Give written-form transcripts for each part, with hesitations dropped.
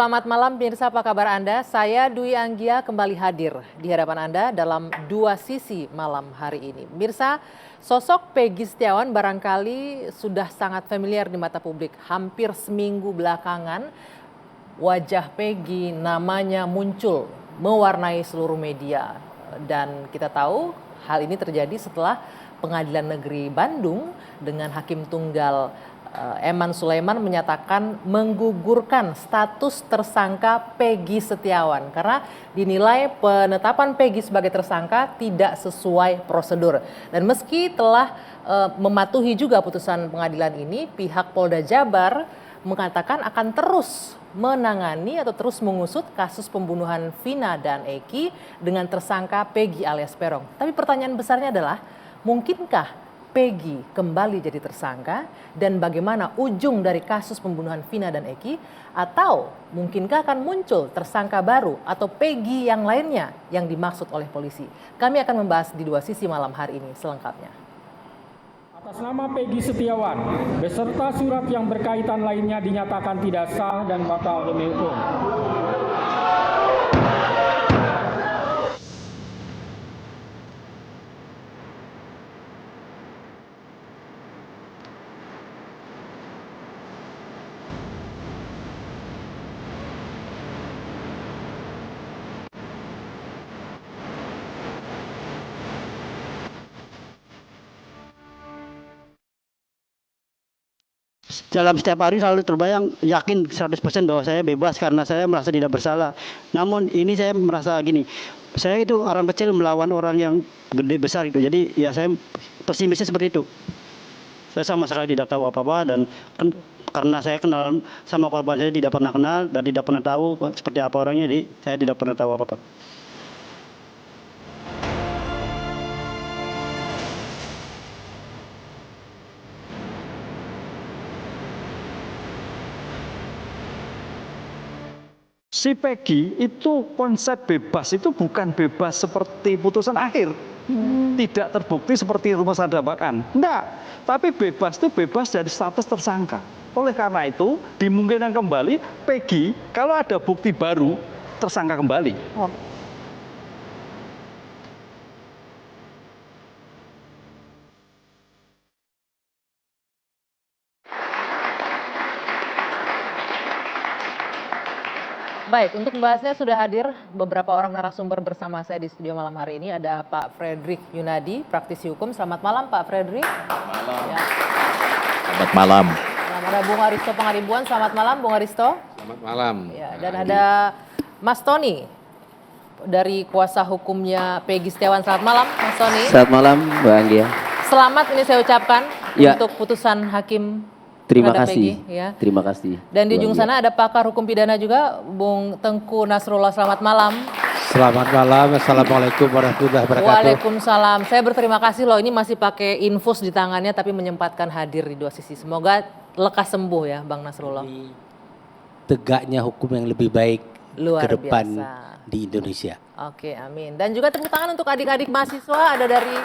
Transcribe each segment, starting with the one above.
selamat malam pemirsa, apa kabar Anda? Saya Dwi Anggia kembali hadir di hadapan Anda dalam Dua Sisi malam hari ini. Pemirsa, sosok Peggy Setiawan barangkali sudah sangat familiar di mata publik. Hampir seminggu belakangan wajah Peggy namanya muncul mewarnai seluruh media. Dan kita tahu hal ini terjadi setelah Pengadilan Negeri Bandung dengan Hakim Tunggal Eman Sulaiman menyatakan menggugurkan status tersangka Peggy Setiawan karena dinilai penetapan Peggy sebagai tersangka tidak sesuai prosedur. Dan meski telah mematuhi juga putusan pengadilan ini, pihak Polda Jabar mengatakan akan terus menangani atau terus mengusut kasus pembunuhan Vina dan Eki dengan tersangka Peggy alias Peron. Tapi pertanyaan besarnya adalah, mungkinkah Peggy kembali jadi tersangka dan bagaimana ujung dari kasus pembunuhan Vina dan Eki, atau mungkinkah akan muncul tersangka baru atau Peggy yang lainnya yang dimaksud oleh polisi? Kami akan membahas di Dua Sisi malam hari ini selengkapnya. Atas nama Peggy Setiawan beserta surat yang berkaitan lainnya dinyatakan tidak sah dan batal demi hukum. Dalam setiap hari selalu terbayang yakin 100% bahwa saya bebas karena saya merasa tidak bersalah. Namun ini saya merasa gini, saya itu orang kecil melawan orang yang gede besar gitu. Jadi ya saya pesimisnya seperti itu. Saya sama sekali tidak tahu apa-apa dan karena saya kenal sama korban, saya tidak pernah kenal dan tidak pernah tahu seperti apa orangnya, jadi saya tidak pernah tahu apa-apa. Si Peggy itu konsep bebas itu bukan bebas seperti putusan akhir. Tidak terbukti seperti rumus dakwaan. Enggak. Tapi bebas itu bebas dari status tersangka. Oleh karena itu dimungkinkan kembali Peggy kalau ada bukti baru tersangka kembali. Baik, untuk membahasnya sudah hadir beberapa orang narasumber bersama saya di studio malam hari ini. Ada Pak Fredrik Yunadi, praktisi hukum. Selamat malam Pak Fredrik. Selamat malam. Ya. Selamat malam. Ada Bung Aristo Pangaribuan. Selamat malam Bung Aristo. Selamat malam. Ya, dan ada Mas Tony dari kuasa hukumnya Peggy Setiawan. Selamat malam Mas Tony. Selamat malam Mbak Anggia. Selamat ini saya ucapkan Ya. untuk putusan hakim. Terima terhadap kasih. Peggy, ya. Terima kasih. Dan di Bu ujung Anggia. sana ada pakar hukum pidana juga, Bung Tengku Nasrullah. Selamat malam. Selamat malam. Assalamualaikum warahmatullahi wabarakatuh. Waalaikumsalam. Saya berterima kasih loh, ini masih pakai infus di tangannya tapi menyempatkan hadir di Dua Sisi. Semoga lekas sembuh ya Bang Nasrullah. Tegaknya hukum yang lebih baik Luar ke depan biasa. di Indonesia. Oke, amin. Dan juga tepuk tangan untuk adik-adik mahasiswa, ada dari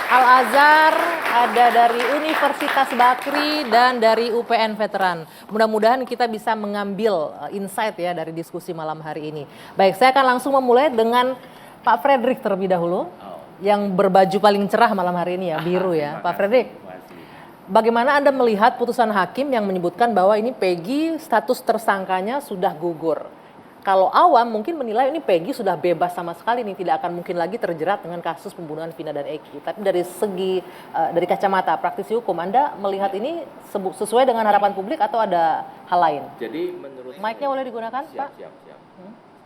Al-Azhar, ada dari Universitas Bakri, dan dari UPN Veteran. Mudah-mudahan kita bisa mengambil insight ya dari diskusi malam hari ini. Baik, saya akan langsung memulai dengan Pak Fredrik terlebih dahulu, yang berbaju paling cerah malam hari ini ya, biru ya. Pak Fredrik, bagaimana Anda melihat putusan hakim yang menyebutkan bahwa ini Peggy status tersangkanya sudah gugur? Kalau awam mungkin menilai ini Peggy sudah bebas sama sekali nih, tidak akan mungkin lagi terjerat dengan kasus pembunuhan Vina dan Eki. Tapi dari segi dari kacamata praktisi hukum, Anda melihat ini sesuai dengan harapan publik atau ada hal lain? Jadi menurut Mic-nya boleh digunakan, Pak? Siap.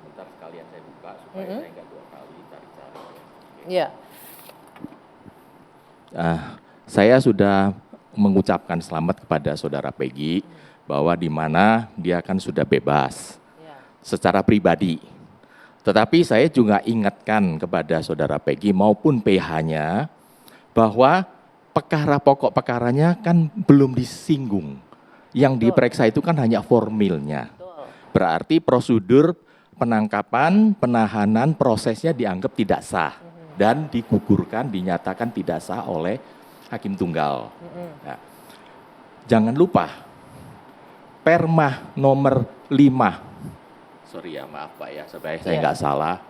Sebentar sekalian saya buka supaya saya nggak dua kali cari-cari. Iya. Saya sudah mengucapkan selamat kepada saudara Peggy bahwa di mana dia kan sudah bebas secara pribadi. Tetapi saya juga ingatkan kepada saudara Peggy maupun PH-nya bahwa perkara pokok perkaranya kan belum disinggung. Yang diperiksa itu kan hanya formilnya. Berarti prosedur penangkapan, penahanan, prosesnya dianggap tidak sah dan digugurkan, dinyatakan tidak sah oleh Hakim Tunggal. Nah, jangan lupa Perma nomor 5 sorry ya, maaf Pak ya, supaya saya nggak salah,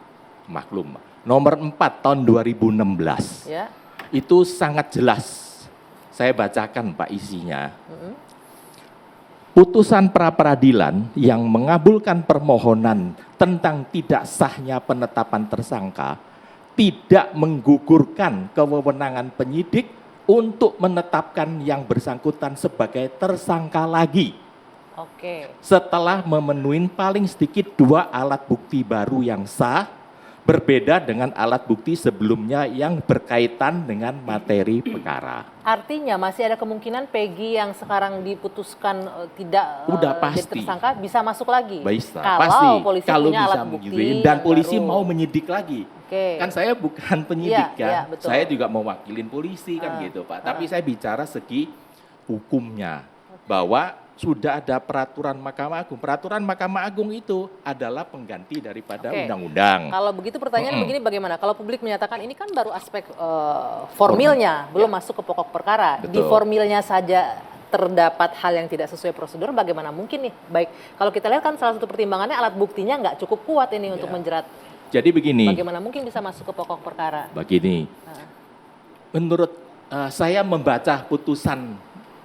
maklum. Nomor 4 tahun 2016, Ya. itu sangat jelas. Saya bacakan Pak isinya. Putusan pra-peradilan yang mengabulkan permohonan tentang tidak sahnya penetapan tersangka tidak menggugurkan kewenangan penyidik untuk menetapkan yang bersangkutan sebagai tersangka lagi. Oke. Setelah memenuhi paling sedikit 2 alat bukti baru yang sah, berbeda dengan alat bukti sebelumnya yang berkaitan dengan materi perkara. Artinya masih ada kemungkinan Peggy yang sekarang diputuskan tidak Udah jadi pasti. tersangka bisa masuk lagi. Bisa, Kalau pasti. polisi Kalau punya bisa alat bukti menyidik dan yang polisi baru. mau menyidik lagi. Oke. Kan saya bukan penyidik Iya, kan, iya, betul. saya juga mewakilin polisi kan gitu Pak. Tapi saya bicara segi hukumnya, bahwa sudah ada peraturan Mahkamah Agung. Peraturan Mahkamah Agung itu adalah pengganti daripada Oke. undang-undang. Kalau begitu pertanyaan begini, bagaimana? Kalau publik menyatakan ini kan baru aspek formilnya, belum masuk ke pokok perkara. Di Betul. formilnya saja terdapat hal yang tidak sesuai prosedur, bagaimana mungkin nih? Baik, kalau kita lihat kan salah satu pertimbangannya alat buktinya nggak cukup kuat ini untuk menjerat. Jadi begini, Bagaimana mungkin bisa masuk ke pokok perkara? begini. Menurut saya membaca putusan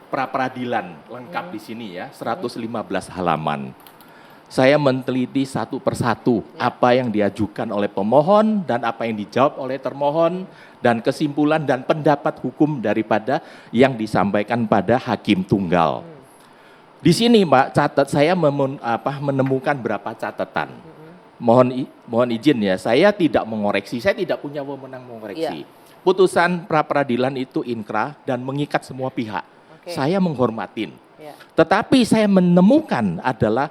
pra-peradilan lengkap di sini ya, 115 halaman. Saya meneliti satu persatu apa yang diajukan oleh pemohon dan apa yang dijawab oleh termohon dan kesimpulan dan pendapat hukum daripada yang disampaikan pada hakim tunggal. Di sini Mbak, saya menemukan berapa catatan. Mohon izin ya, saya tidak mengoreksi, saya tidak punya wewenang mengoreksi. Putusan pra-peradilan itu inkrah dan mengikat semua pihak. Oke. Saya menghormatin. Ya. Tetapi saya menemukan adalah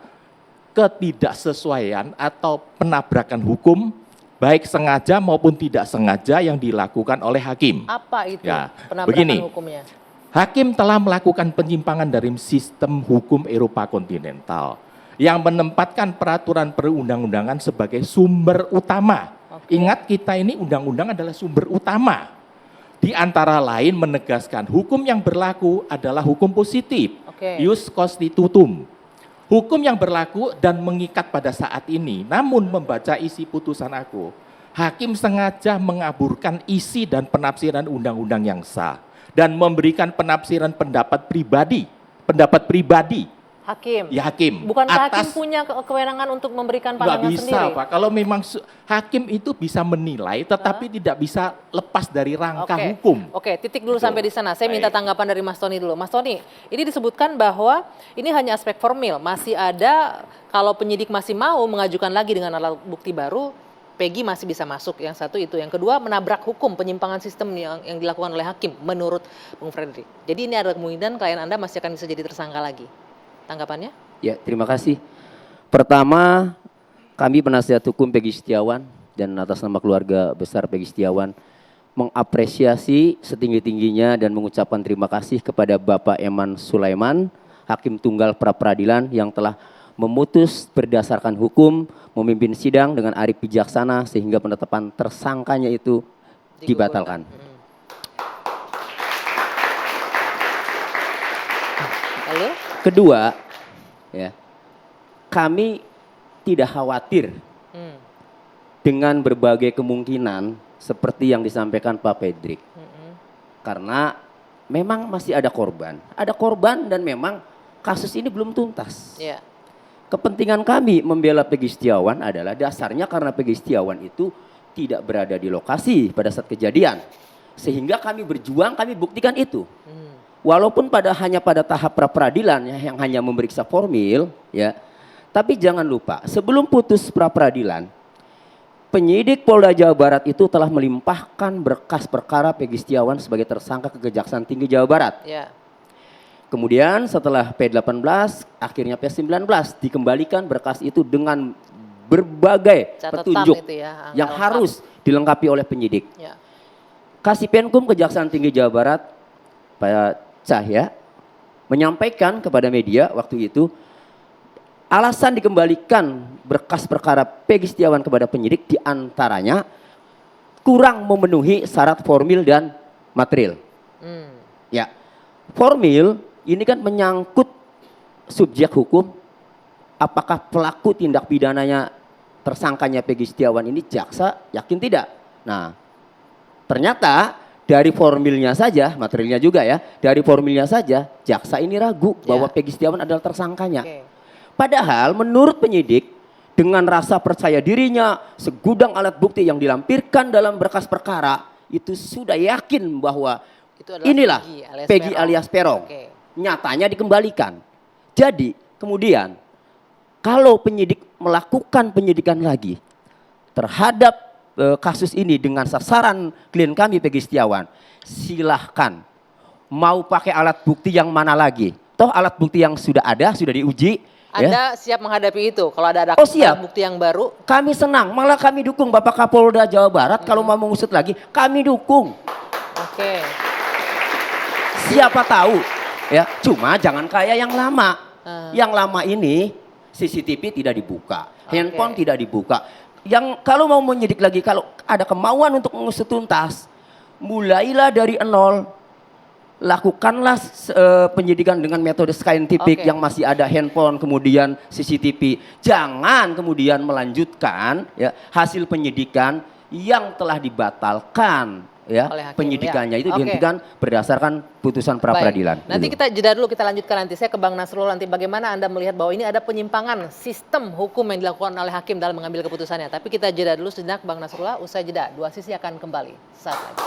ketidaksesuaian atau penabrakan hukum baik sengaja maupun tidak sengaja yang dilakukan oleh hakim. Apa itu Ya, penabrakan begini. hukumnya? Hakim telah melakukan penyimpangan dari sistem hukum Eropa kontinental yang menempatkan peraturan perundang-undangan sebagai sumber utama. Oke. Ingat, kita ini undang-undang adalah sumber utama. Di antara lain menegaskan hukum yang berlaku adalah hukum positif, Oke. ius constitutum. Hukum yang berlaku dan mengikat pada saat ini. Namun membaca isi putusan aku, hakim sengaja mengaburkan isi dan penafsiran undang-undang yang sah dan memberikan penafsiran pendapat pribadi. Hakim. Ya hakim. Bukankah hakim punya kewenangan untuk memberikan Nggak pandangan bisa sendiri? Pak, kalau memang hakim itu bisa menilai tetapi tidak bisa lepas dari rangka Oke. hukum. Oke, titik dulu Betul. sampai di sana. Saya minta Baik. tanggapan dari Mas Tony dulu. Mas Tony, ini disebutkan bahwa ini hanya aspek formil. Masih ada, kalau penyidik masih mau mengajukan lagi dengan alat bukti baru, Peggy masih bisa masuk. Yang satu itu. Yang kedua, menabrak hukum, penyimpangan sistem yang dilakukan oleh hakim, menurut Bung Fredrik. Jadi ini ada kemungkinan klien Anda masih akan bisa jadi tersangka lagi. Tanggapannya? Ya, terima kasih. Pertama, kami penasihat hukum Peggy Setiawan dan atas nama keluarga besar Peggy Setiawan mengapresiasi setinggi-tingginya dan mengucapkan terima kasih kepada Bapak Eman Sulaiman, Hakim Tunggal Pra-Peradilan yang telah memutus berdasarkan hukum, memimpin sidang dengan arif bijaksana sehingga penetapan tersangkanya itu dibatalkan. Lalu? Kedua, ya, kami tidak khawatir dengan berbagai kemungkinan seperti yang disampaikan Pak Fredrik. Karena memang masih ada korban dan memang kasus ini belum tuntas. Ya. Kepentingan kami membela Peggy Setiawan adalah dasarnya karena Peggy Setiawan itu tidak berada di lokasi pada saat kejadian. Sehingga kami berjuang, kami buktikan itu. Walaupun hanya pada tahap pra-peradilan ya, yang hanya memeriksa formil, ya. Tapi jangan lupa, sebelum putus pra-peradilan, penyidik Polda Jawa Barat itu telah melimpahkan berkas perkara Peggy Setiawan sebagai tersangka ke Kejaksaan Tinggi Jawa Barat. Ya. Kemudian setelah P18, akhirnya P19 dikembalikan berkas itu dengan berbagai Catatan petunjuk itu ya, angka yang lengkap. harus dilengkapi oleh penyidik. Ya. Kasipenkum Kejaksaan Tinggi Jawa Barat, Pak Cahya, menyampaikan kepada media waktu itu, alasan dikembalikan berkas perkara Peggy Setiawan kepada penyidik diantaranya kurang memenuhi syarat formil dan material. Ya, formil ini kan menyangkut subjek hukum, apakah pelaku tindak pidananya tersangkanya Peggy Setiawan ini jaksa yakin tidak. Nah, ternyata dari formilnya saja, materialnya juga ya, dari formilnya saja jaksa ini ragu bahwa Peggy Setiawan adalah tersangkanya. Padahal menurut penyidik dengan rasa percaya dirinya, segudang alat bukti yang dilampirkan dalam berkas perkara itu sudah yakin bahwa Itu adalah inilah Peggy Peron. alias Peron. Oke. Nyatanya dikembalikan. Jadi kemudian kalau penyidik melakukan penyidikan lagi terhadap kasus ini dengan sasaran klien kami Peggy Setiawan, silahkan mau pakai alat bukti yang mana lagi. Toh alat bukti yang sudah ada, sudah diuji. Anda siap menghadapi itu kalau ada Oh, siap. bukti yang baru? Kami senang, malah kami dukung Bapak Kapolda Jawa Barat kalau mau mengusut lagi, kami dukung. Oke. Siapa tahu ya, cuma jangan kayak yang lama. Yang lama ini CCTV tidak dibuka, handphone tidak dibuka. Yang kalau mau menyidik lagi, kalau ada kemauan untuk mengusut tuntas, mulailah dari nol. Lakukanlah penyidikan dengan metode saintifik yang masih ada handphone, kemudian CCTV. Jangan kemudian melanjutkan ya, hasil penyidikan yang telah dibatalkan ya, Oleh hakim, penyidikannya ya. itu Oke. dihentikan berdasarkan putusan pra peradilan. Baik. Nanti Gitu. kita jeda dulu, kita lanjutkan nanti. Saya ke Bang Nasrullah nanti bagaimana Anda melihat bahwa ini ada penyimpangan sistem hukum yang dilakukan oleh hakim dalam mengambil keputusannya. Tapi kita jeda dulu sejenak Bang Nasrullah, usai jeda dua sisi akan kembali saat lagi.